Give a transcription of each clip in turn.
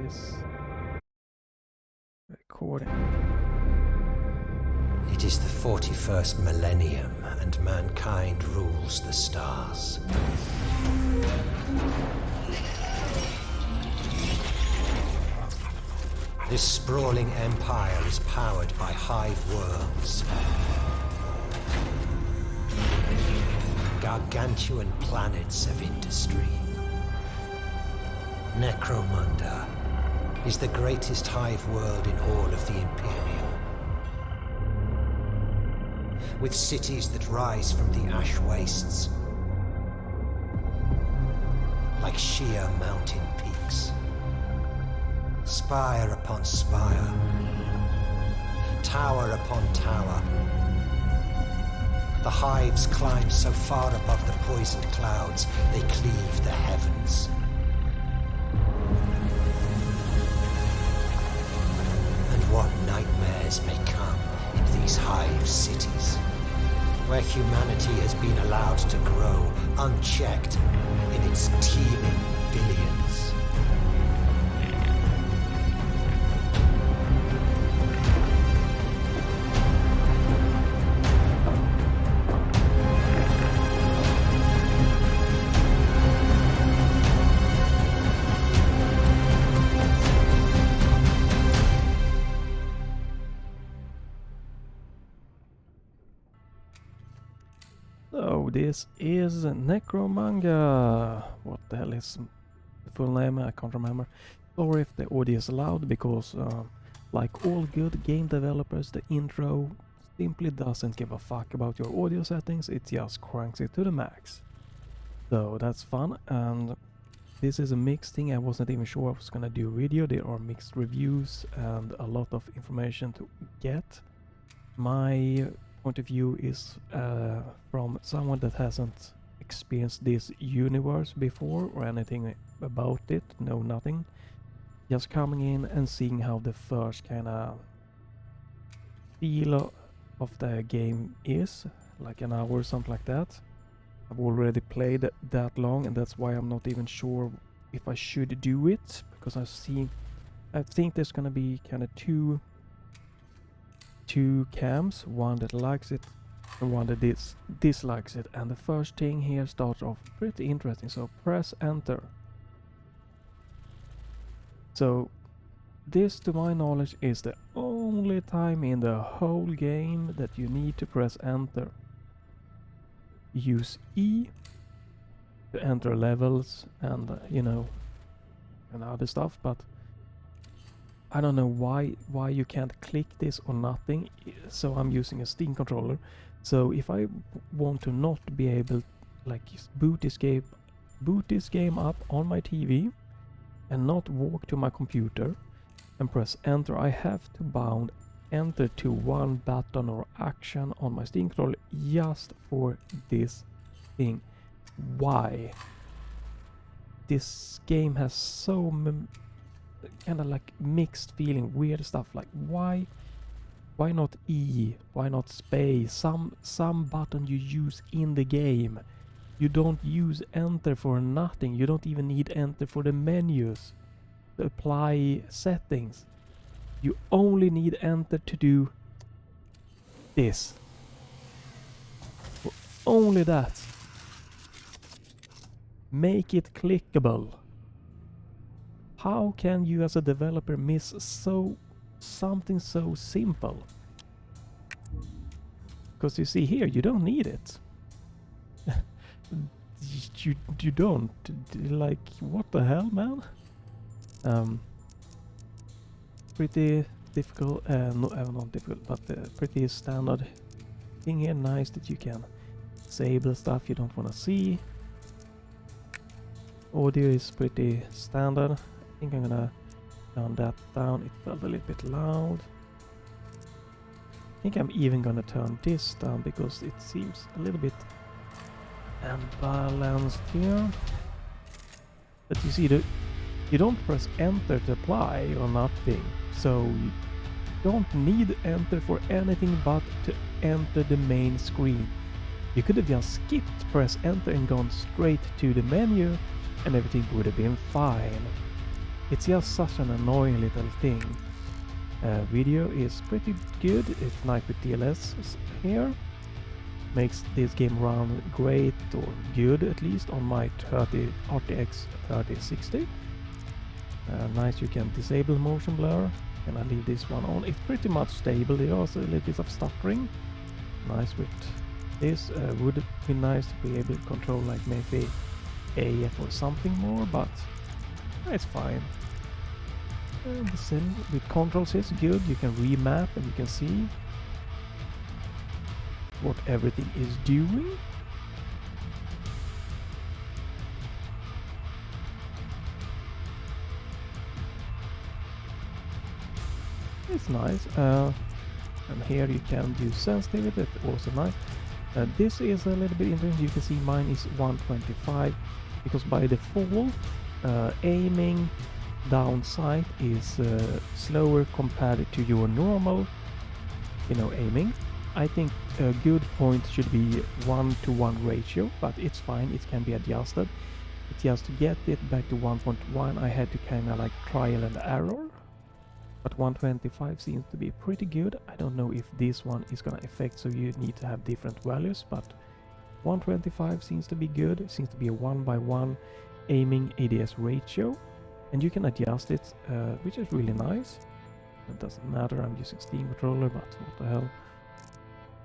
this recording. It is the 41st millennium, and mankind rules the stars. This sprawling empire is powered by hive worlds. Gargantuan planets of industry. Necromunda is the greatest hive world in all of the Imperium. With cities that rise from the ash wastes, like sheer mountain peaks. Spire upon spire, tower upon tower. The hives climb so far above the poisoned clouds, they cleave the heavens. And what nightmares may come in these hive cities, where humanity has been allowed to grow unchecked in its teeming billions. So this is Necromunda. What the hell is the full name? I can't remember. Sorry if the audio is loud, because like all good game developers, the intro simply doesn't give a fuck about your audio settings. It just cranks it to the max. So that's fun, and this is a mixed thing. I wasn't even sure I was gonna do a video. There are mixed reviews and a lot of information to get. My point of view is from someone that hasn't experienced this universe before or anything about it, know nothing, just coming in and seeing how the first kind of feel of the game is, like an hour or something like that. I've already played that long, and that's why I'm not even sure if I should do it, because I think there's gonna be kind of two cams, one that likes it and one that dislikes it. And the first thing here starts off pretty interesting, so press enter. So this, to my knowledge, is the only time in the whole game that you need to press enter. Use E to enter levels and and other stuff, but I don't know why you can't click this or nothing. So I'm using a Steam controller. So if I want to not be able, like, boot this game up on my TV and not walk to my computer and press enter, I have to bound enter to one button or action on my Steam controller just for this thing. Why? This game has so kind of like mixed feeling, weird stuff. Like, why not E? Why not space? Some button you use in the game. You don't use enter for nothing. You don't even need enter for the menus to apply settings. You only need enter to do this. For only that. Make it clickable. How can you as a developer miss something so simple? Because you see here, you don't need it. you don't. Like, what the hell, man? Pretty difficult, not difficult, but pretty standard thing here. Nice that you can disable stuff you don't want to see. Audio is pretty standard. I think I'm gonna turn that down. It felt a little bit loud. I think I'm even gonna turn this down because it seems a little bit unbalanced here. But you see, you don't press enter to apply or nothing, so you don't need enter for anything but to enter the main screen. You could have just skipped press enter and gone straight to the menu and everything would have been fine. It's just such an annoying little thing. Video is pretty good. It's nice with DLS here. Makes this game run great, or good at least, on my RTX 3060. Nice, you can disable motion blur, and I leave this one on. It's pretty much stable. There's also a little bit of stuttering. Nice with this. Would be nice to be able to control like maybe AF or something more, but it's fine. And the sim with controls is good. You can remap and you can see what everything is doing. It's nice. And here you can do sensitivity, that's also nice. This is a little bit interesting. You can see mine is 125 because by default aiming down sight is slower compared to your normal, aiming. I think a good point should be 1:1 ratio, but it's fine, it can be adjusted. But just to get it back to 1.1 I had to kind of like trial and error. But 125 seems to be pretty good. I don't know if this one is gonna affect, so you need to have different values, but 125 seems to be good. It seems to be a 1:1 aiming ADS ratio, and you can adjust it, which is really nice. It doesn't matter, I'm using Steam controller, but what the hell.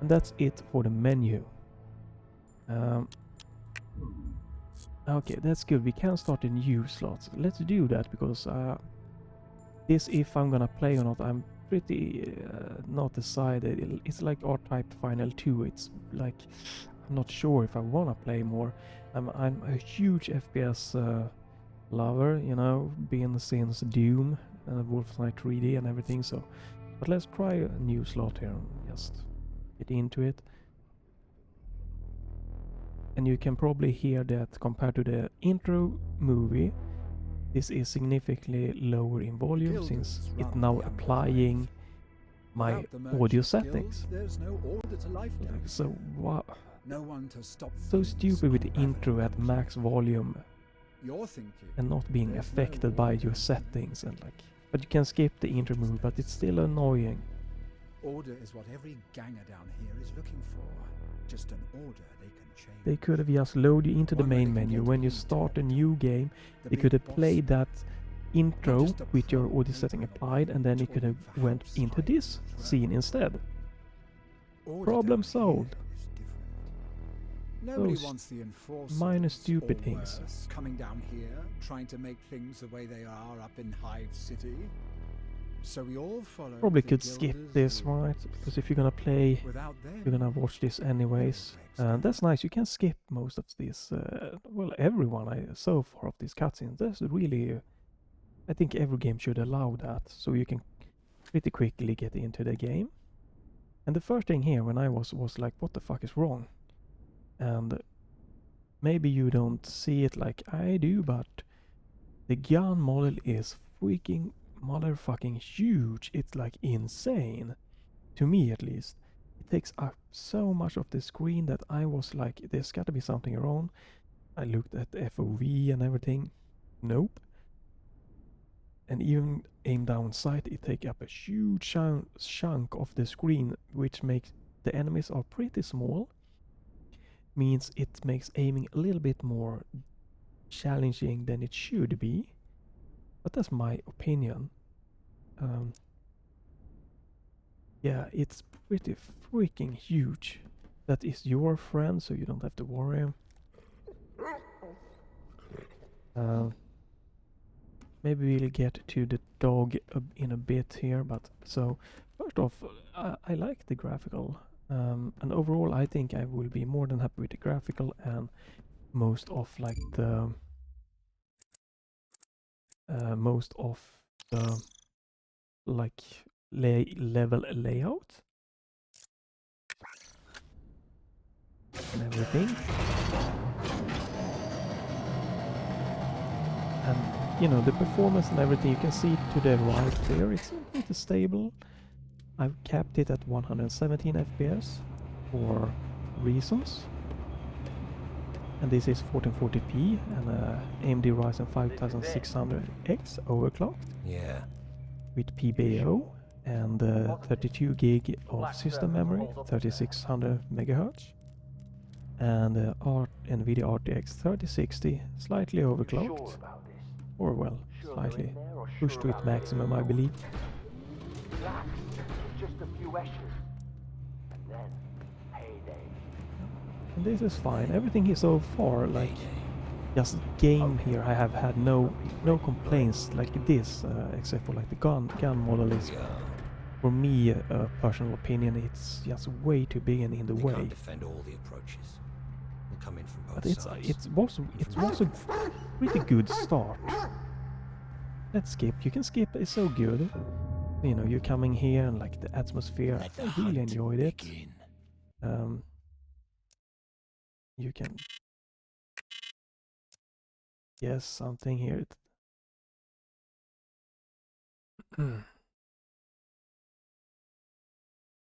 And that's it for the menu. Okay, that's good. We can start a new slot. Let's do that, because this, if I'm gonna play or not, I'm pretty not decided. It's like R-Type Final 2. It's like I'm not sure if I wanna play more. I'm a huge FPS lover, being since Doom and Wolfenstein 3D and everything. So, but let's try a new slot here and just get into it. And you can probably hear that compared to the intro movie, this is significantly lower in volume since it's now applying my audio settings. So wow, so stupid with the intro at max volume and not being affected by your settings, and like, but you can skip the intro movie, but it's still annoying. Order is what every ganger down here is looking for. Just an order they can change. They could have just loaded you into the main menu. When you start a new game, they could have played that intro with your audio setting applied, and then you could have went into this scene instead. Problem solved. Nobody wants the enforcers minor stupid or things. worse, coming down here, trying to make things the way they are up in Hive City. So we all follow. Probably the could skip Guilder's this, rules. right? Because if you're gonna play, Without them, you're gonna watch this anyways. That's nice. You can skip most of this. Well, everyone so far of these cutscenes. That's really. I think every game should allow that, so you can pretty quickly get into the game. And the first thing here, when I was like, what the fuck is wrong? And maybe you don't see it like I do, but the gun model is freaking motherfucking huge. It's like insane, to me at least. It takes up so much of the screen that I was like, there's gotta be something wrong. I looked at FOV and everything. Nope. And even aim down sight, it takes up a huge chunk of the screen, which makes the enemies are pretty small. Means it makes aiming a little bit more challenging than it should be. But that's my opinion. Yeah, it's pretty freaking huge. That is your friend, so you don't have to worry. Maybe we'll get to the dog in a bit here, but so first off, I like the graphical. And overall, I think I will be more than happy with the graphical and most of like the like level layout and everything. And the performance and everything, you can see to the right there, it's pretty stable. I've capped it at 117 FPS for reasons. and this is 1440p and AMD Ryzen 5600X overclocked Yeah. with PBO and 32 gig of system memory, 3600 megahertz, and Nvidia RTX 3060, slightly overclocked, or well, slightly pushed to its maximum, I believe. Just a few ashes, and then payday. And this is fine. Everything here so far, like just game here, I have had no complaints like this, except for like the gun model is, for me, a personal opinion, it's just way too big and in the way. Can't defend all the approaches. We'll come in from both But it was a pretty good start. Let's skip. You can skip. It's so good. You know, you're coming here and like the atmosphere. I really enjoyed it. You can guess something here.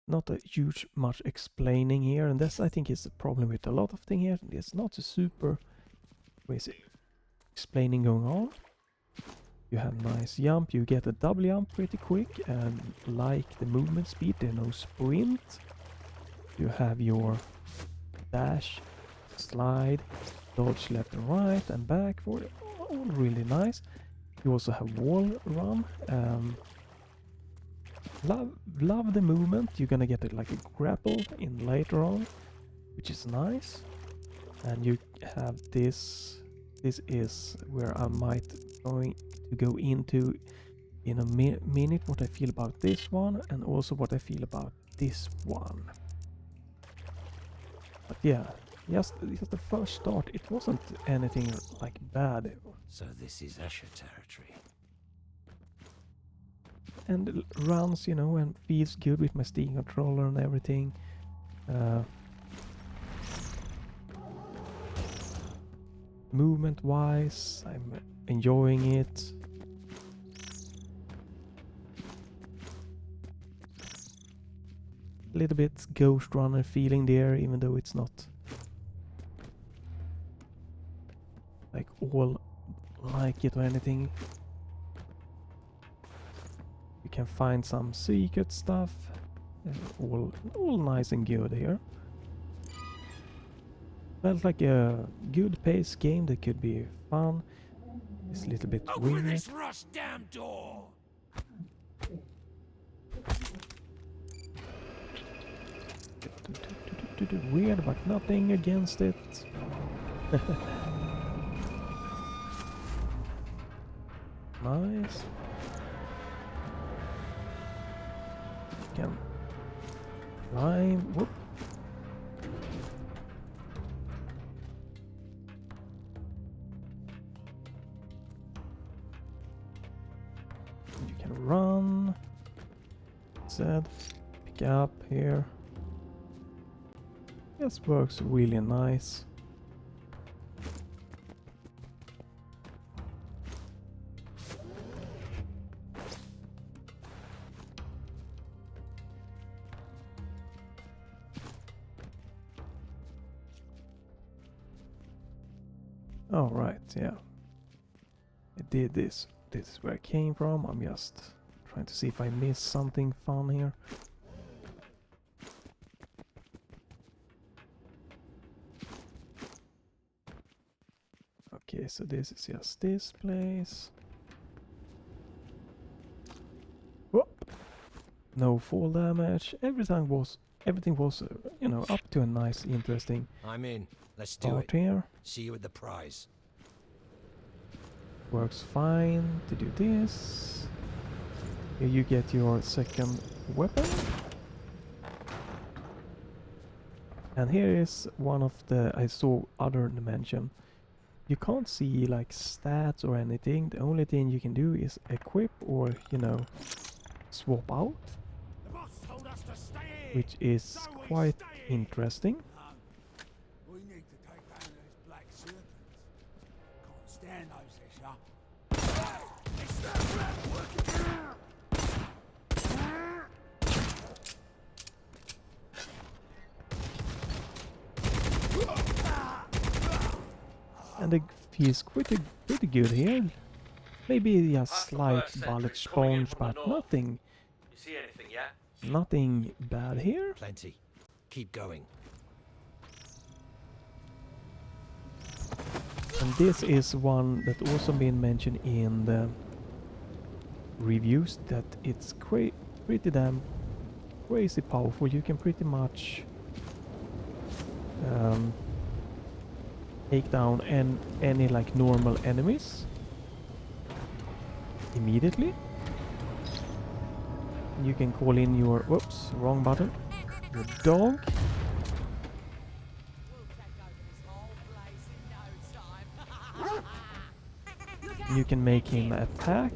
Not a huge much explaining here, and that's I think is the problem with a lot of things here. There's not a super crazy explaining going on. You have nice jump, you get a double jump pretty quick, and like the movement speed, there's no sprint. You have your dash, slide, dodge left and right and back forward, all really nice. You also have wall run. Love the movement. You're gonna get it like a grapple in later on, which is nice. And you have this. This is where I might going to go into in a minute what I feel about this one, and also what I feel about this one. But yeah, just the first start, it wasn't anything like bad. So this is Asher territory. And it runs, you know, and feels good with my Steam controller and everything. Movement wise, I'm enjoying it. A little bit Ghost Runner feeling there, even though it's not like all like it or anything. You can find some secret stuff. All nice and good here. Felt like a good paced game that could be fun. It's a little bit weird. This rust damn door! Weird, but nothing against it. Nice. Can climb. Whoop. You can run. Said, pick up here. This works really nice. All right, yeah. I did this. This is where I came from. I'm just trying to see if I missed something fun here. Okay, so this is just this place. Whoop! No fall damage. Everything was, you know, up to a nice, interesting I'm in. Let's do start it. here. See you at the prize. Works fine to do this. Here you get your second weapon. And here is one of the, I saw other dimension. You can't see like stats or anything. The only thing you can do is equip or, you know, swap out. The boss told us to stay here. Which is So we quite stay here. interesting. We need to take down those black serpents. Can't stand those, Escher. It's that rat working. and it feels pretty good here. Maybe a slight bullet sponge, but nothing You see anything yet? nothing bad here. Plenty. Keep going. And this is one that also been mentioned in the reviews, that it's pretty damn crazy powerful. You can pretty much take down any like normal enemies immediately. You can call in your, whoops, wrong button, your dog. You can make him attack.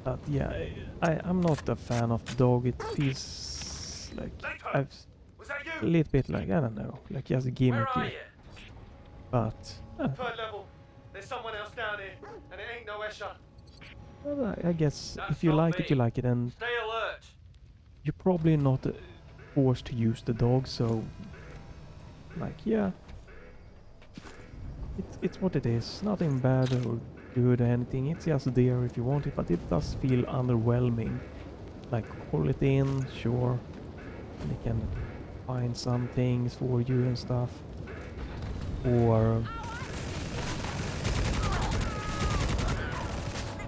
But yeah, I'm not a fan of the dog. It feels like I've Was that a you? little bit like, I don't know, like just Where are gimmicky. you? But Third level. There's someone else down here, and it ain't no Escher. well, I guess That's if you not like it, you me. like it, and Stay alert. you're probably not forced to use the dog. So, like, yeah, it's what it is. Nothing bad or good or anything. It's just there if you want it, but it does feel underwhelming. Like, call it in, sure, and they can find some things for you and stuff, or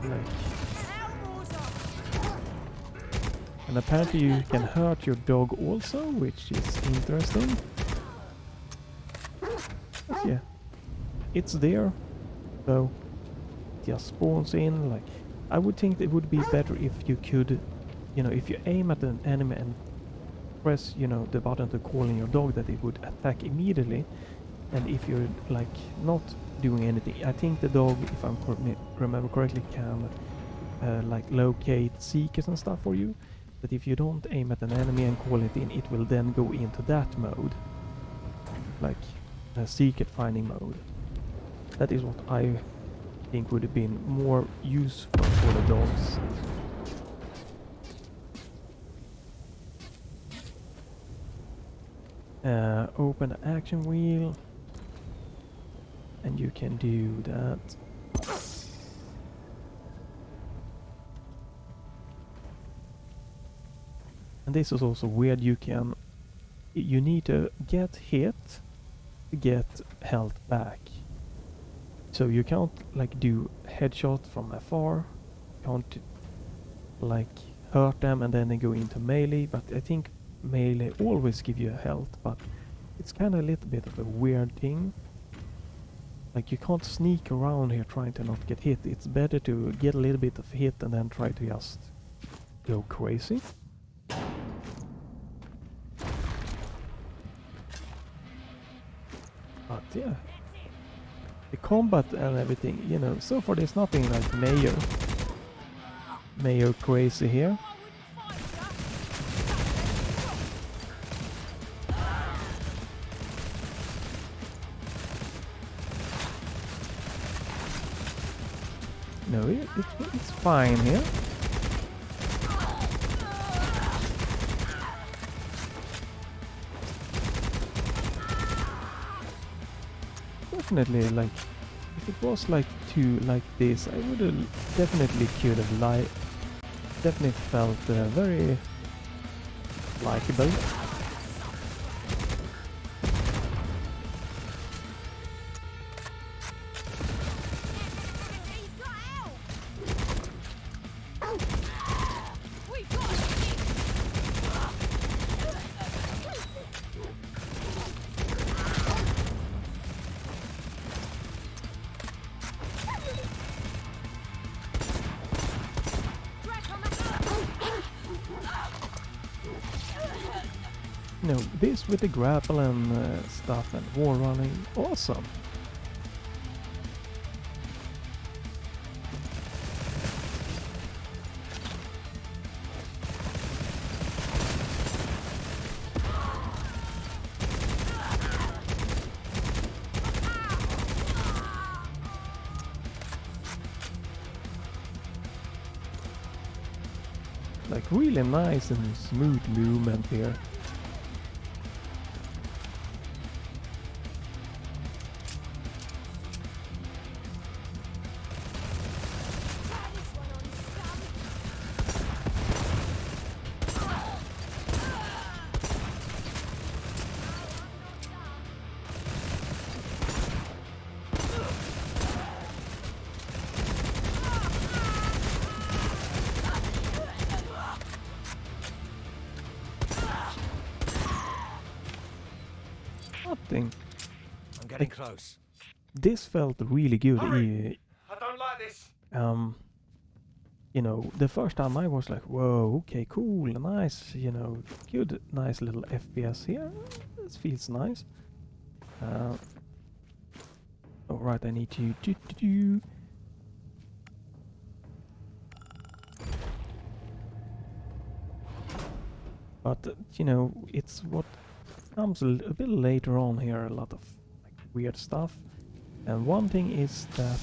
like, and apparently you can hurt your dog also, which is interesting. But yeah, it's there, so it just spawns in. Like, I would think it would be better if you could, you know, if you aim at an enemy and press, you know, the button to call in your dog, that it would attack immediately. And if you're like not doing anything, I think the dog, if I remember correctly, can like locate seekers and stuff for you. But if you don't aim at an enemy and call it in, it will then go into that mode, like a secret finding mode. That is what I think would have been more useful for the dogs. Open the action wheel, and you can do that. And this is also weird. You need to get hit to get health back. So you can't like do headshot from afar. You can't like hurt them and then they go into melee. But I think melee always give you health, but it's kind of a little bit of a weird thing. Like, you can't sneak around here trying to not get hit. It's better to get a little bit of hit and then try to just go crazy. But yeah, the combat and everything, you know, so far there's nothing like major crazy here. No, it's fine here. Definitely, like, if it was like like this, I would have definitely could have definitely felt very likable. No, this with the grapple and stuff and wall running, awesome. Like, really nice and smooth movement here. Getting close. This felt really good. Hurry! I don't like this. You know, the first time I was like, whoa, okay, cool, nice, you know, good, nice little FPS here. This feels nice. Alright, I need to do. But, you know, it's what comes a bit later on here, a lot of like, weird stuff. And one thing is that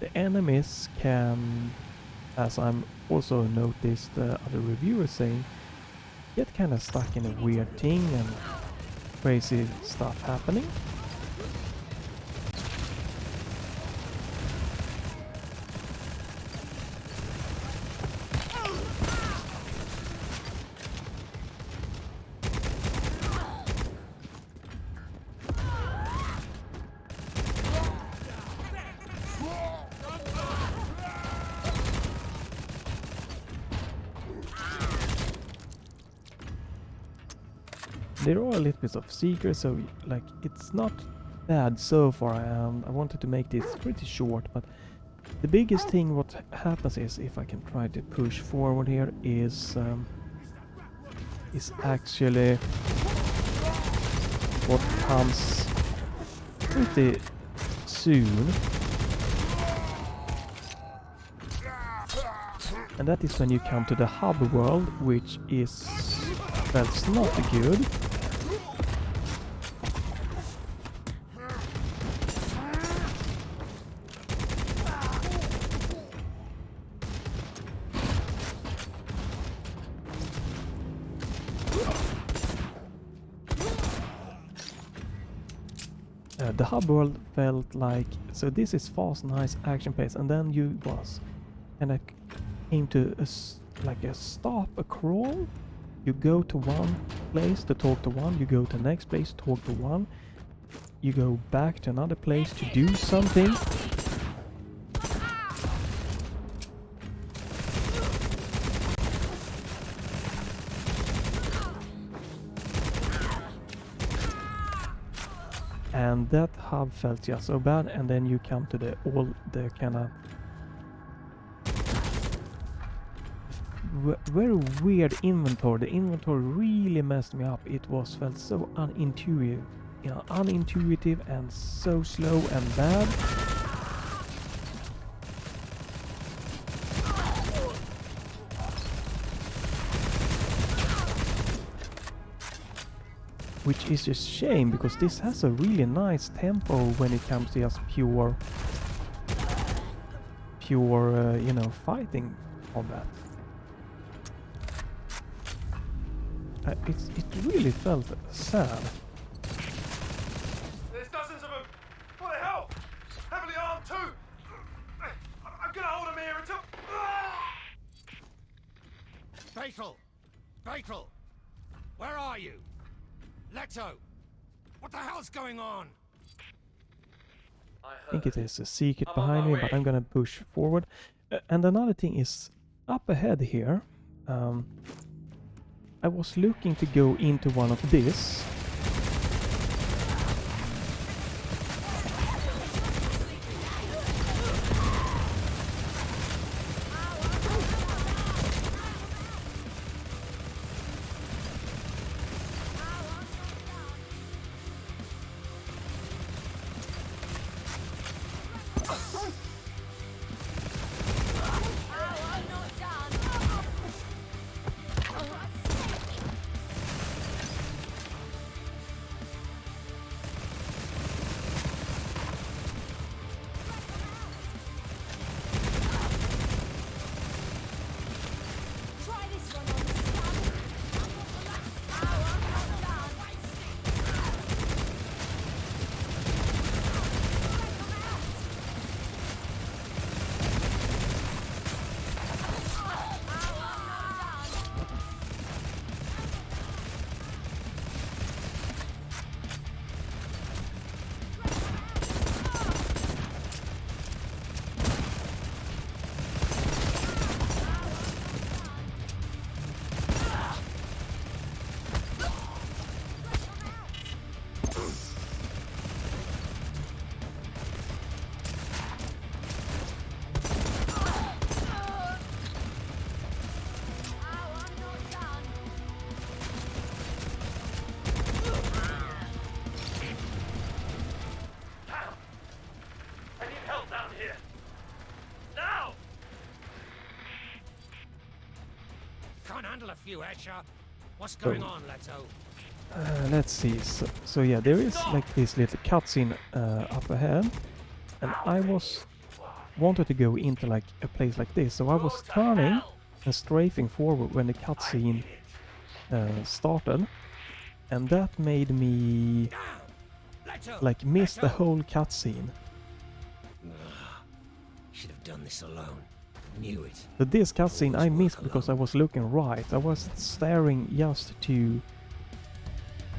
the enemies can, as I'm also noticed other reviewers saying, get kind of stuck in a weird thing and crazy stuff happening. There are a little bit of secrets, so like it's not bad so far. I wanted to make this pretty short, but the biggest thing what happens is, if I can try to push forward here, is actually what comes pretty soon, and that is when you come to the hub world, which is, that's not good. The hub world felt like, so this is fast, nice action pace, and then you was, and I came to like a stop, a crawl. You go to one place to talk to one, you go to the next place to talk to one, you go back to another place to do something. And that hub felt just so bad, and then you come to the kind of very weird inventory. The inventory really messed me up. It felt so unintuitive, you know, unintuitive and so slow and bad. Which is a shame, because this has a really nice tempo when it comes to just pure, you know, fighting combat. It really felt sad. There's dozens of them. What the hell? Heavily armed too. I'm gonna hold them here until. Fatal! Fatal! Where are you? Leto! What the hell's going on? I think it is a secret behind me, but I'm gonna push forward. And another thing is, up ahead here, I was looking to go into one of this. Settle a few, Etcher. What's going on, Leto? Let's see. So yeah, there is like this little cutscene up ahead, and I wanted to go into like a place like this, so I was turning and strafing forward when the cutscene started, and that made me like miss the whole cutscene. Should have done this alone. Knew it. But this cutscene I missed because I was looking right. I was staring just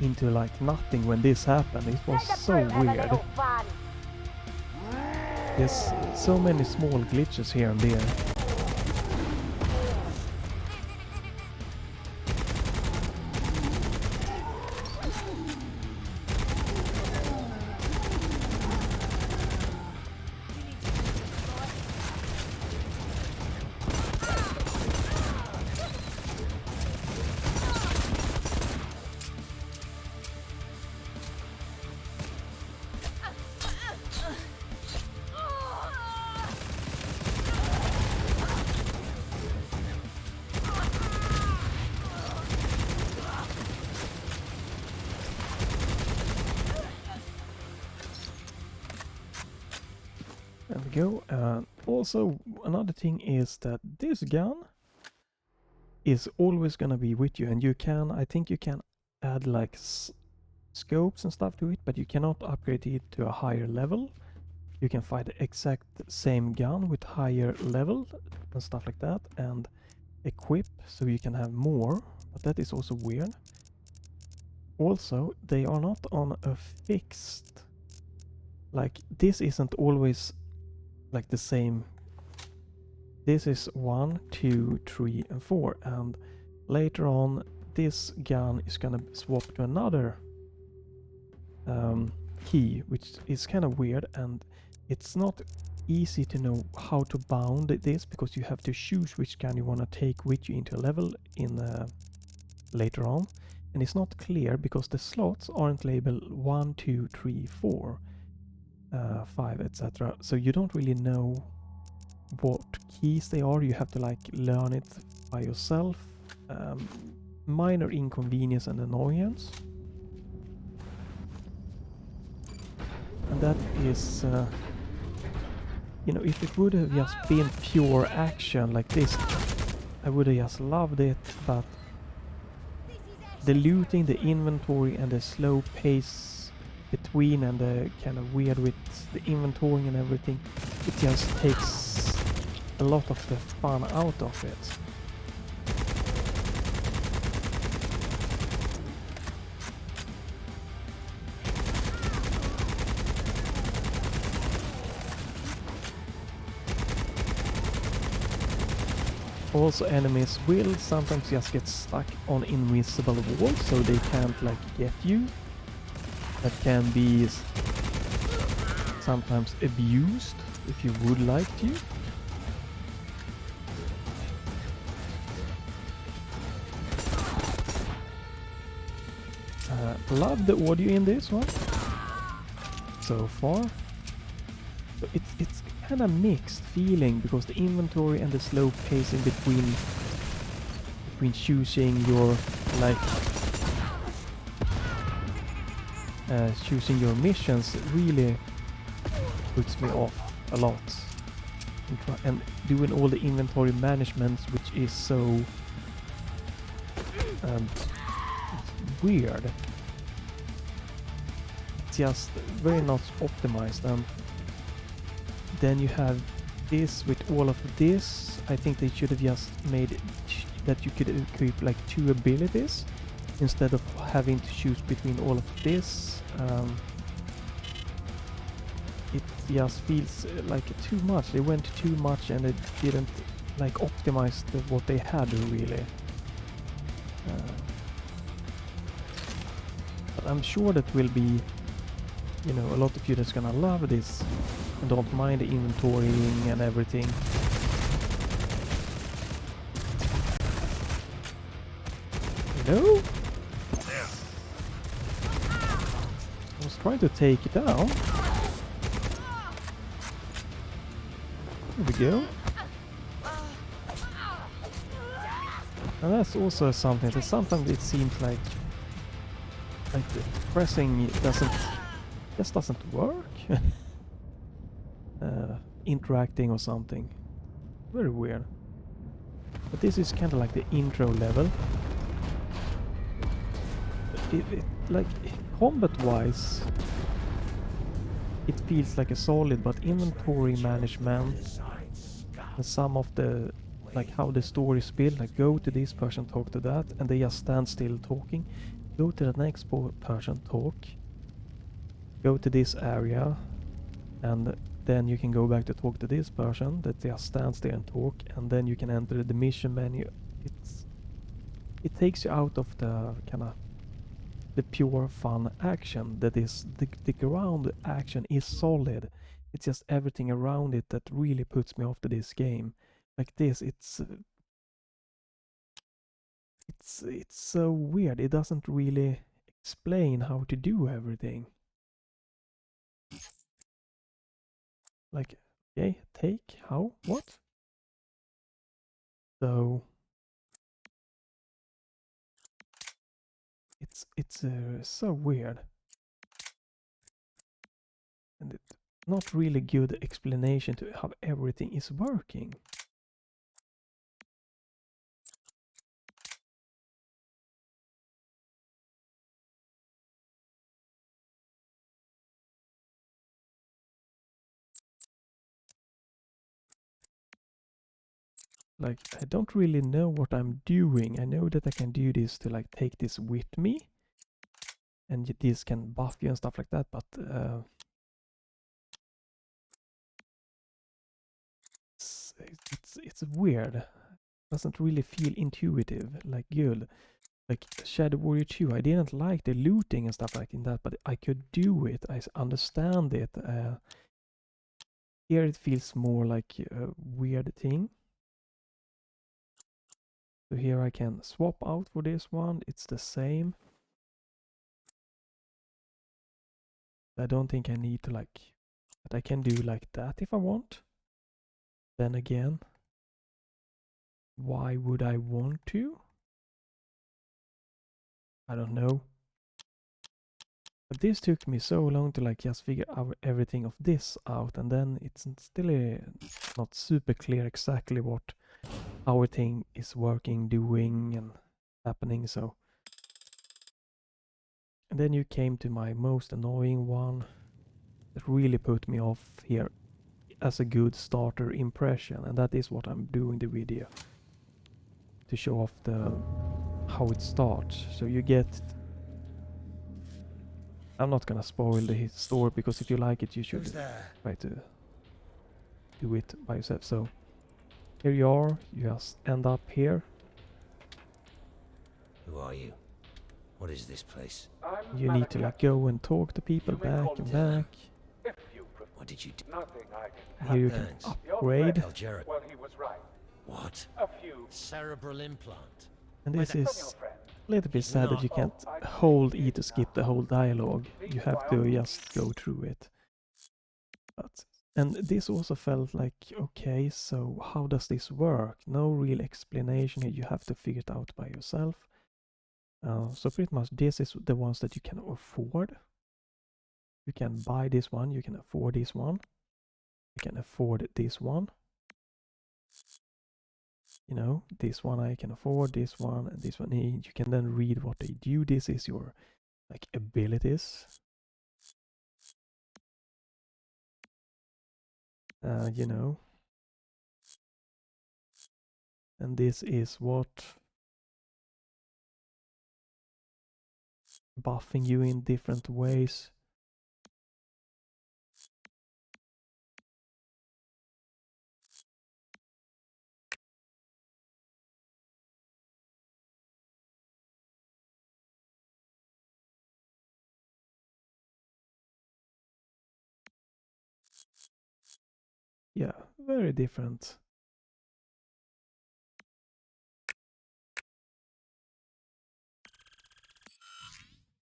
into like nothing when this happened. It was so weird. There's so many small glitches here and there. There we go. Also, another thing is that this gun is always gonna be with you, and I think you can add like scopes and stuff to it, but you cannot upgrade it to a higher level. You can find the exact same gun with higher level and stuff like that, and equip so you can have more, but that is also weird. Also, they are not on a fixed, like this isn't always like the same. This is 1, 2, 3 and 4, and later on this gun is gonna swap to another key, which is kind of weird, and it's not easy to know how to bound this, because you have to choose which gun you want to take with you into a level in later on, and it's not clear because the slots aren't labeled 1, 2, 3, 4, 5, etc. So you don't really know what keys they are. You have to like learn it by yourself. Minor inconvenience and annoyance, and that is you know, if it would have just been pure action like this, I would have just loved it, but the looting, the inventory and the slow pace between, and the kind of weird with the inventory and everything, it just takes a lot of the fun out of it. Also, enemies will sometimes just get stuck on invisible walls, so they can't like get you. That can be sometimes abused if you would like to. Love the audio in this one so far. So it's kind of mixed feeling, because the inventory and the slow pacing between choosing your like choosing your missions really puts me off a lot, and doing all the inventory management, which is so weird. It's just very not optimized. And then you have this with all of this. I think they should have just made it that you could equip like 2 abilities instead of having to choose between all of this. It just feels like too much. They went too much and it didn't like optimize what they had really. But I'm sure that will be, you know, a lot of you that's gonna love this and don't mind the inventorying and everything. Hello? I was trying to take it down. There we go. And that's also something that sometimes it seems like the pressing just doesn't work. Interacting or something. Very weird. But this is kind of like the intro level. Like combat-wise, it feels like a solid, but inventory management and some of the like how the story is built, like go to this person, talk to that, and they just stand still talking. Go to the next person, talk. Go to this area, and then you can go back to talk to this person that just stands there and talk, and then you can enter the mission menu. It takes you out of the kind of the pure fun action that is the ground action is solid. It's just everything around it that really puts me off to this game. Like this, it's so weird. It doesn't really explain how to do everything. Like, okay, take, how, what? So it's so weird, and it's not really good explanation to how everything is working. Like, I don't really know what I'm doing. I know that I can do this to like take this with me, and this can buff you and stuff like that, but it's weird. Doesn't really feel intuitive, like good. Like Shadow Warrior 2, I didn't like the looting and stuff like that, but I could do it. I understand it. Here it feels more like a weird thing. So here I can swap out for this one. It's the same. I don't think I need to like, but I can do like that if I want. Then again, why would I want to? I don't know. But this took me so long to like just figure out everything of this out, and then it's still not super clear exactly what everything is working, doing, and happening. So, and then you came to my most annoying one that really put me off here as a good starter impression, and that is what I'm doing the video to show off how it starts. So you get, I'm not gonna spoil the story, because if you like it you should try to do it by yourself. So here you are, you just end up here. Who are you? What is this place? You need to like go and talk to people back and back. What did you do? Here you can upgrade, Algeric. Well, he was right. What? A few. Cerebral implant. and this is a little bit sad that you can't hold E to skip the whole dialogue. You have to just go through it. And this also felt like, okay, so how does this work? No real explanation here, you have to figure it out by yourself. So pretty much this is the ones that you can afford. You can buy this one, you can afford this one, you can afford this one. You know, this one I can afford, this one, and this one. You can then read what they do. This is your like abilities. You know. And this is what buffing you in different ways. Yeah, very different.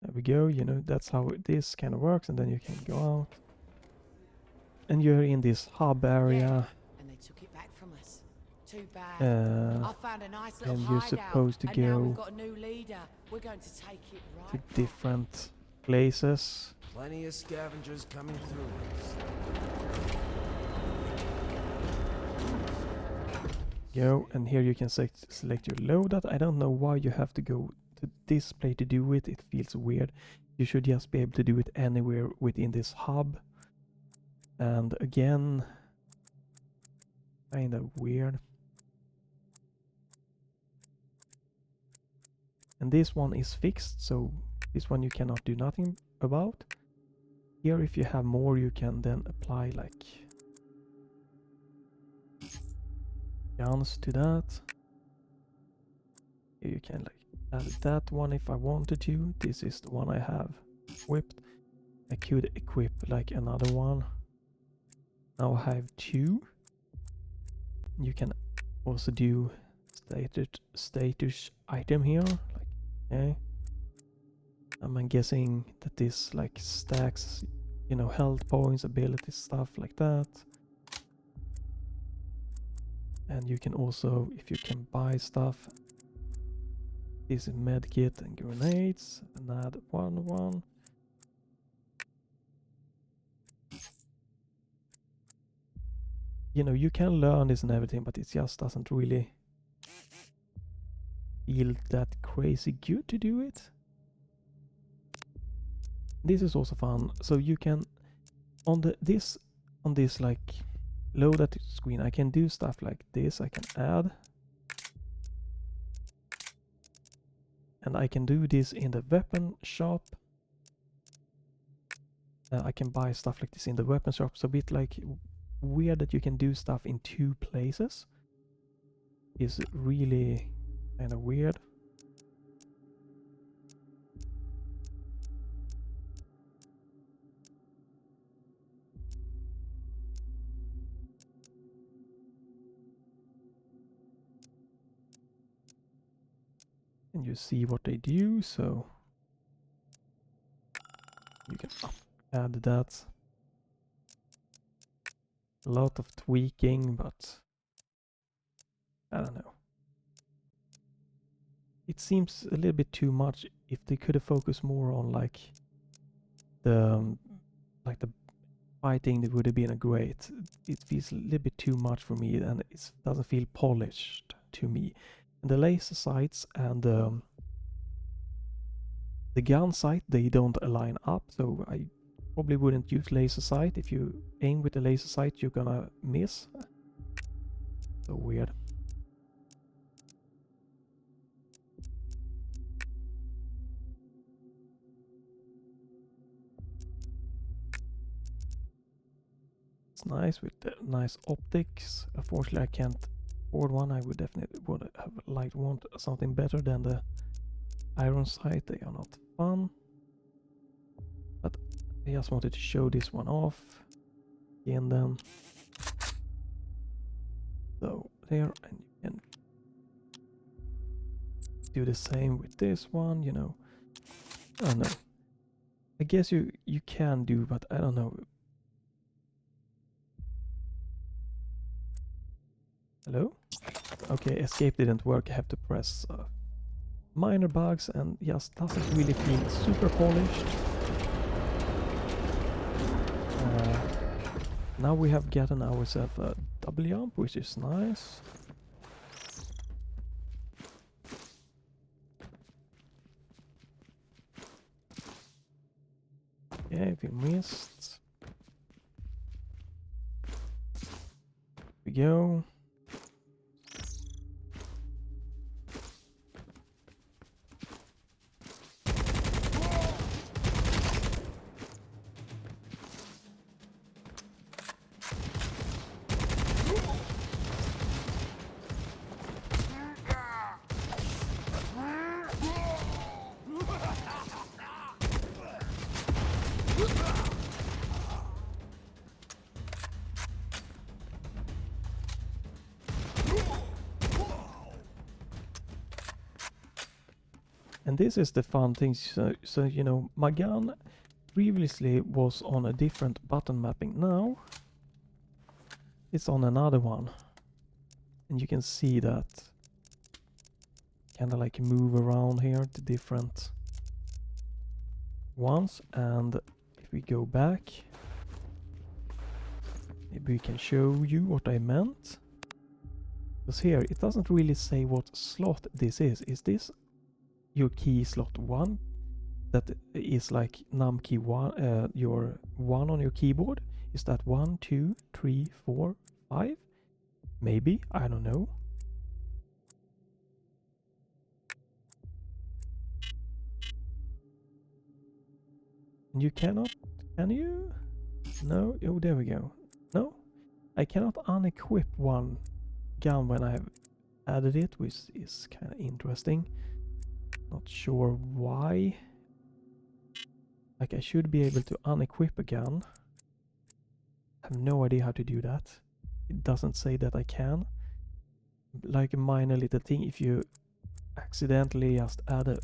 There we go, you know, that's how this kind of works, and then you can go out. And you're in this hub area. And they took it back from us. too bad. Uh, I found a nice little and you're hideout, supposed to and now we've go got a new leader. We're going to take it right to back. different places. Plenty of scavengers coming through. Go, and here you can select your loadout. I don't know why you have to go to display to do it. It feels weird. You should just be able to do it anywhere within this hub. And again, kind of weird. And this one is fixed, so this one you cannot do nothing about. Here, if you have more, you can then apply like guns to that. Here you can like add that one if I wanted to. This is the one I have equipped. I could equip like another one. Now I have 2. You can also do status item here. Like, okay. I'm guessing that this like stacks, you know, health points, abilities, stuff like that. And you can also, if you can buy stuff, this is medkit and grenades, and add one. You know, you can learn this and everything, but it just doesn't really feel that crazy good to do it. This is also fun. So you can on this like loadout screen, I can do stuff like this. I can add, and I can do this in the weapon shop. I can buy stuff like this in the weapon shop. So a bit like weird that you can do stuff in 2 places. Is really kind of weird. And you see what they do, so you can add that. A lot of tweaking, but I don't know. It seems a little bit too much. If they could have focused more on like the fighting, that would have been a great. It feels a little bit too much for me, and it doesn't feel polished to me. And the laser sights and the gun sight, they don't align up, so I probably wouldn't use laser sight. If you aim with the laser sight, you're gonna miss. So weird. It's nice with the nice optics. Unfortunately, I can't afford one. I would definitely would have want something better than the iron sight. They are not fun. But I just wanted to show this one off. And then so there, and you can do the same with this one, you know. I don't know. I guess you can do, but I don't know. Hello? Okay, escape didn't work. I have to press minor bugs, and just doesn't really feel super polished. Now we have gotten ourselves a double jump, which is nice. Okay, we missed. Here we go. And this is the fun thing, so you know, my gun previously was on a different button mapping. Now it's on another one. And you can see that kind of like move around here to different ones. And if we go back, maybe we can show you what I meant. Because here it doesn't really say what slot this is. Is this your key slot 1? That is like num key 1, your 1 on your keyboard? Is that 1, 2, 3, 4, 5? Maybe, I don't know. And you cannot, can you? No, oh there we go. No, I cannot unequip one gun when I've added it, which is kind of interesting. Not sure why. Like I should be able to unequip a gun. I have no idea how to do that. It doesn't say that I can. Like a minor little thing, if you accidentally just add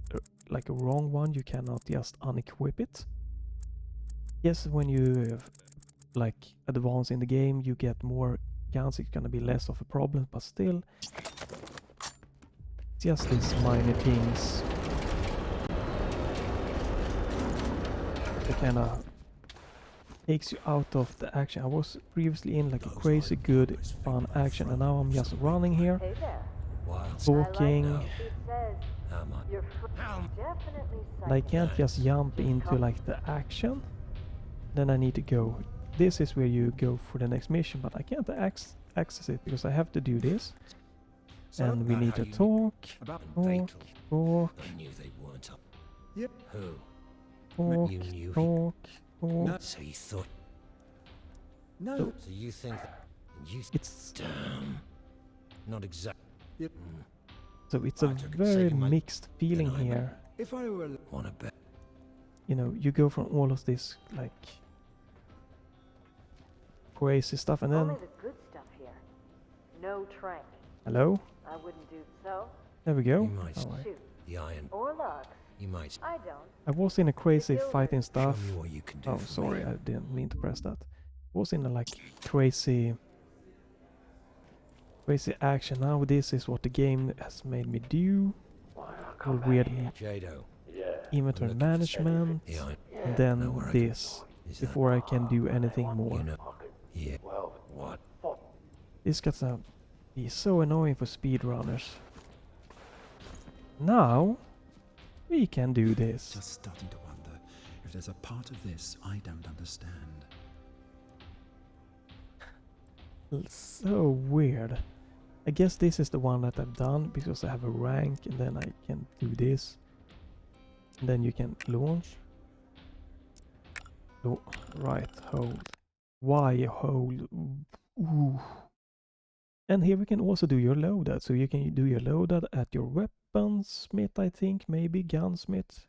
like a wrong one, you cannot just unequip it. Yes, when you like advance in the game, you get more guns, it's gonna be less of a problem, but still, just these minor things that kinda takes you out of the action. I was previously in like a crazy good fun action, and now I'm just running here, Hey there. talking, It says How much? your friend definitely and I can't just jump into like the action. Then I need to go. This is where you go for the next mission, but I can't access it because I have to do this. And we need to talk, talk, talk, I knew they weren't up. Yep. Who? talk, You knew talk, talk. So you thought? No. So you think that? You It's damn. Not exactly. Yep. so it's a I took it very second, mate. mixed feeling Then I meant- here. If I were Wanna bet? You know, you go from all of this like crazy stuff, and then only the good stuff here. No trank. hello, I wouldn't do so. there we go. You might Alright. Shoot. The iron. Or lugs. You might. I don't. I was in a crazy Show fighting Show stuff. me what you can do. Oh, for sorry, me. I didn't mean to press that. Was in a like crazy action. Now this is what the game has made me do. All weird Jado. inventory Look, management, The iron. and then Know where I this Is that? before I can do anything more. You know. Yeah. What? This gonna be so annoying for speedrunners. Now we can do this. Just starting to wonder if there's a part of this I don't understand. So weird. I guess this is the one that I've done because I have a rank, and then I can do this. And then you can launch. Right, hold. Y, hold. Ooh. And here we can also do your loadout. So you can do your loadout at your weaponsmith, I think, maybe gunsmith.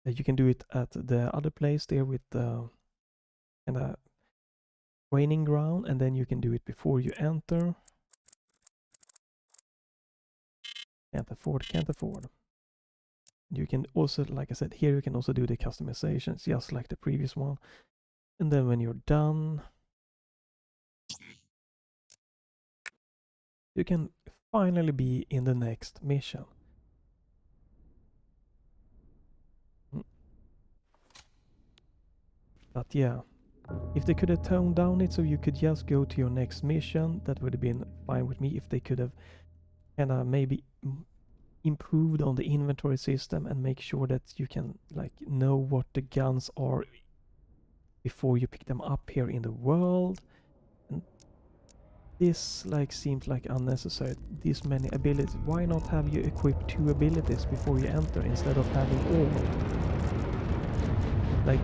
You can do it at the other place there with the training ground, and then you can do it before you enter. Can't afford. You can also, like I said, here you can also do the customizations just like the previous one. And then when you're done, you can finally be in the next mission. But yeah, if they could have toned down it so you could just go to your next mission, that would have been fine with me. If they could have kind of maybe improved on the inventory system and make sure that you can like know what the guns are before you pick them up here in the world. And this like seems like unnecessary. These many abilities. Why not have you equip 2 abilities before you enter instead of having all? Like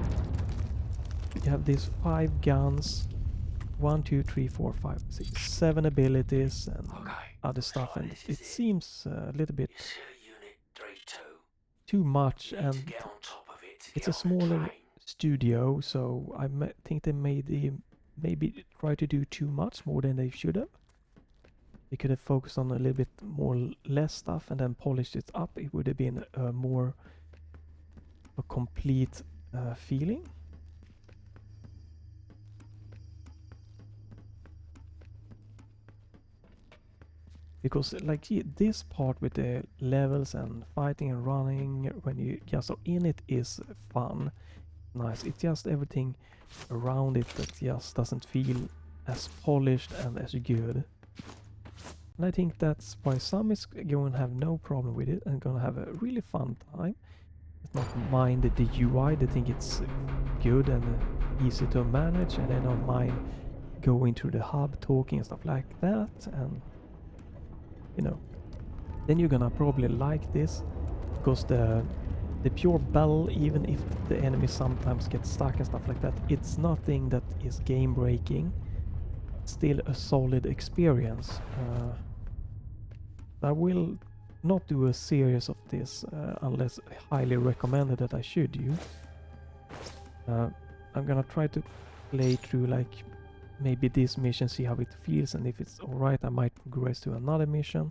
you have these 5 guns, 1, 2, 3, 4, 5, 6, 7 abilities and other stuff, and it seems a little bit too much, and it's a smaller studio, so I think they maybe try to do too much more than they should have. They could have focused on a little bit more less stuff and then polished it up. It would have been a more complete feeling. because like this part with the levels and fighting and running when you just are in it is fun, nice. It's just everything around it that just doesn't feel as polished and as good. And I think that's why some is going to have no problem with it and going to have a really fun time. It's not mind the UI, they think it's good and easy to manage, and they don't mind going to the hub, talking and stuff like that, and you know, then you're gonna probably like this, because the pure battle, even if the enemy sometimes get stuck and stuff like that, it's nothing that is game breaking. It's still a solid experience. I will not do a series of this unless highly recommended that I should do. I'm gonna try to play through like maybe this mission, see how it feels, and if it's alright I might progress to another mission.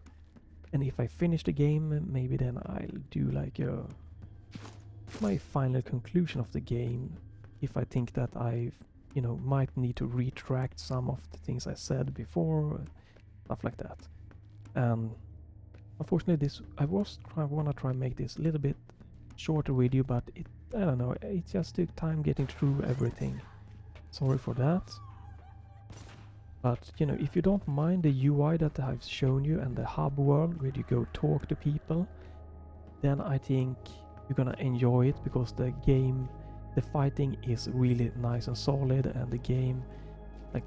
And if I finish the game, maybe then I'll do like my final conclusion of the game, if I think that I've, you know, might need to retract some of the things I said before, stuff like that. And unfortunately I wanna try and make this a little bit shorter video, but I don't know, it just took time getting through everything. Sorry for that. But you know, if you don't mind the UI that I've shown you and the hub world where you go talk to people, then I think you're gonna enjoy it, because the game, the fighting is really nice and solid, and the game, like,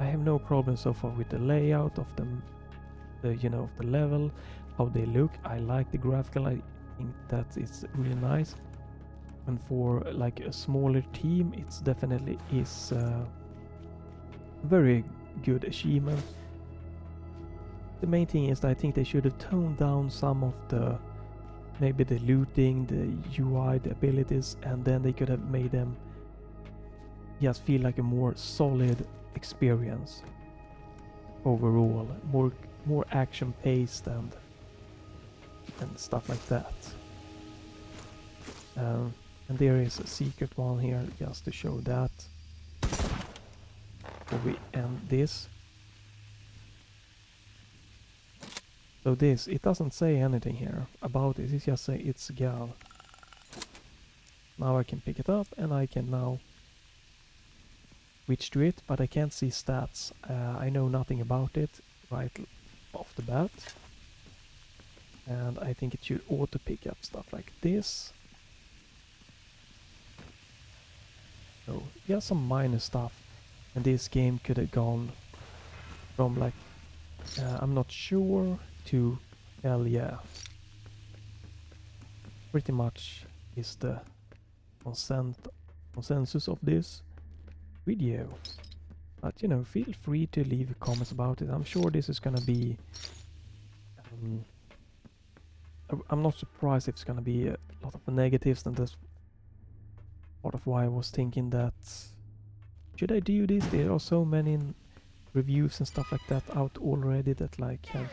I have no problem so far with the layout of the you know, of the level, how they look. I like the graphical, I think that it's really nice, and for like a smaller team it's definitely is very good achievement. The main thing is that I think they should have toned down some of the, maybe the looting, the UI, the abilities, and then they could have made them just feel like a more solid experience overall, more action paced and stuff like that. And there is a secret one here just to show that. Before we end this. So this, it doesn't say anything here about it, it just say it's a gal. Now I can pick it up and I can now switch to it, but I can't see stats. I know nothing about it right off the bat. And I think it should auto pick up stuff like this. So yeah, some minor stuff. And this game could have gone from like, I'm not sure, to hell yeah. Pretty much is the consensus of this video. But you know, feel free to leave comments about it. I'm sure this is gonna be I'm not surprised if it's gonna be a lot of negatives, and that's part of why I was thinking that should I do this? There are so many reviews and stuff like that out already that like have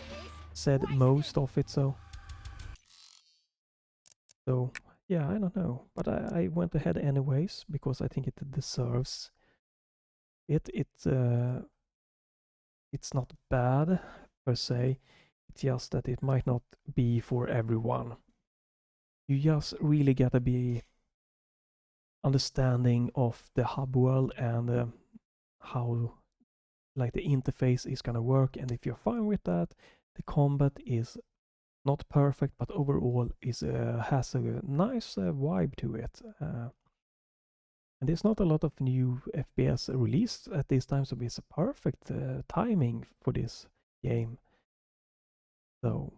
said most of it, so yeah, I don't know, but I went ahead anyways because I think it deserves it. It's not bad per se, it's just that it might not be for everyone. You just really gotta be understanding of the hub world and how like the interface is gonna work, and if you're fine with that, the combat is not perfect, but overall is has a nice vibe to it. And there's not a lot of new FPS released at this time, so it's a perfect timing for this game. So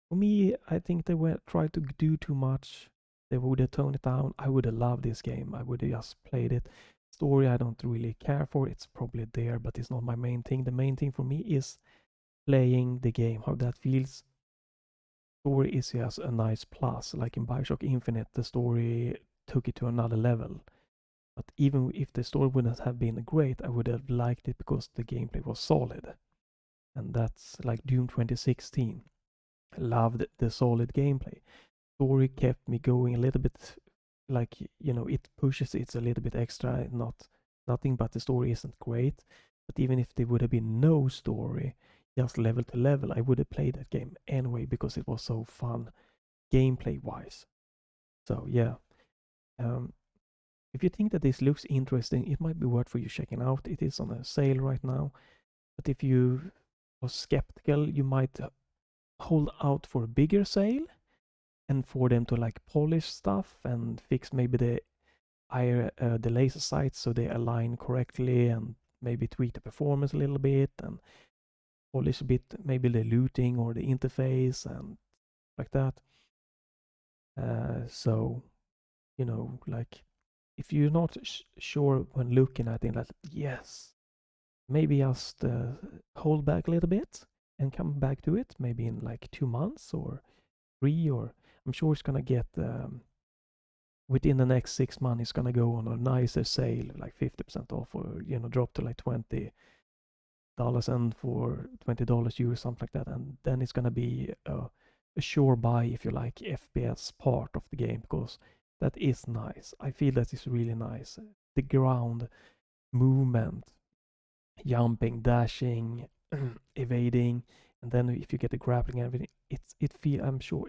for me, I think they tried to do too much. They would have toned it down. I would have loved this game. I would have just played it. Story I don't really care for. It's probably there, but it's not my main thing. The main thing for me is playing the game, how that feels. Story is just a nice plus. Like in Bioshock Infinite, the story took it to another level. But even if the story wouldn't have been great, I would have liked it because the gameplay was solid. And that's like Doom 2016. I loved the solid gameplay. Story kept me going a little bit, like, you know, it pushes it's a little bit extra, nothing, but the story isn't great. But even if there would have been no story, just level to level, I would have played that game anyway because it was so fun gameplay wise. So yeah, if you think that this looks interesting, it might be worth for you checking out. It is on a sale right now, but if you are skeptical, you might hold out for a bigger sale and for them to like polish stuff and fix maybe the laser sights so they align correctly, and maybe tweak the performance a little bit and polish a bit maybe the looting or the interface and like that. So, you know, like if you're not sure when looking at it, like, yes, maybe just hold back a little bit and come back to it maybe in like 2 months or 3, or I'm sure it's gonna get within the next 6 months it's gonna go on a nicer sale, like 50% off, or you know, drop to like $20 and for $20 euro, something like that, and then it's gonna be a sure buy if you like FPS part of the game, because that is nice. I feel that is really nice. The ground movement, jumping, dashing, evading, and then if you get the grappling and everything, I'm sure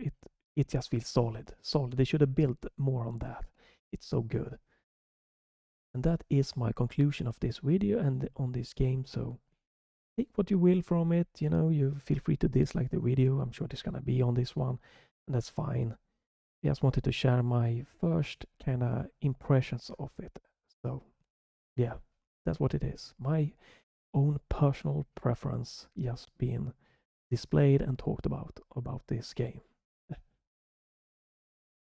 it just feels solid. They should have built more on that. It's so good. And that is my conclusion of this video and on this game. So take what you will from it, you know, you feel free to dislike the video. I'm sure there's gonna be on this one, and that's fine. I just wanted to share my first kind of impressions of it. So yeah, that's what it is. My own personal preference just being displayed and talked about this game.